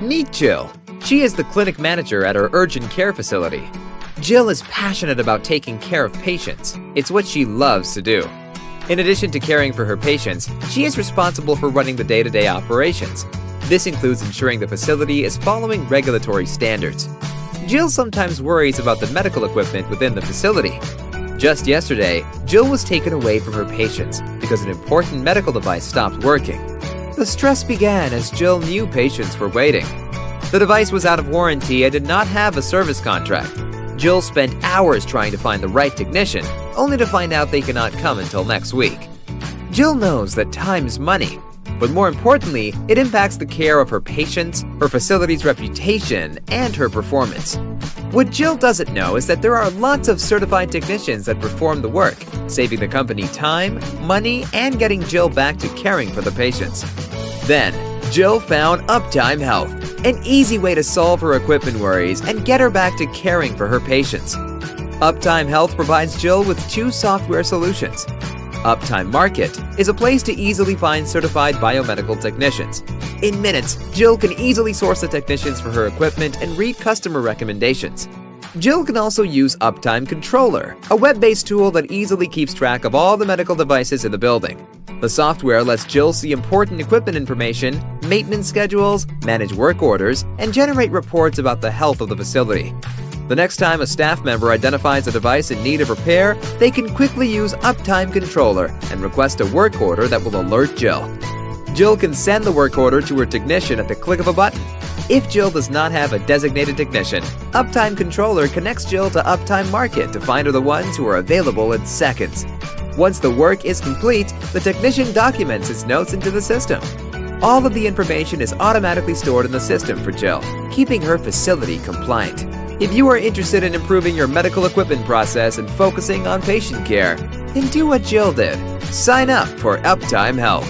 Meet Jill. She is the clinic manager at our urgent care facility. Jill is passionate about taking care of patients. It's what she loves to do. In addition to caring for her patients, she is responsible for running the day-to-day operations. This includes ensuring the facility is following regulatory standards. Jill sometimes worries about the medical equipment within the facility. Just yesterday, Jill was taken away from her patients because an important medical device stopped working. The stress began as Jill knew patients were waiting. The device was out of warranty and did not have a service contract. Jill spent hours trying to find the right technician, only to find out they cannot come until next week. Jill knows that time is money, but more importantly, it impacts the care of her patients, her facility's reputation, and her performance. What Jill doesn't know is that there are lots of certified technicians that perform the work, saving the company time, money, and getting Jill back to caring for the patients. Then, Jill found Uptime Health, an easy way to solve her equipment worries and get her back to caring for her patients. Uptime Health provides Jill with 2 software solutions. Uptime Market is a place to easily find certified biomedical technicians. In minutes, Jill can easily source the technicians for her equipment and read customer recommendations. Jill can also use Uptime Controller, a web-based tool that easily keeps track of all the medical devices in the building. The software lets Jill see important equipment information, maintenance schedules, manage work orders, and generate reports about the health of the facility. The next time a staff member identifies a device in need of repair, they can quickly use Uptime Controller and request a work order that will alert Jill. Jill can send the work order to her technician at the click of a button. If Jill does not have a designated technician, Uptime Controller connects Jill to Uptime Market to find her the ones who are available in seconds. Once the work is complete, the technician documents his notes into the system. All of the information is automatically stored in the system for Jill, keeping her facility compliant. If you are interested in improving your medical equipment process and focusing on patient care, then do what Jill did. Sign up for Uptime Health.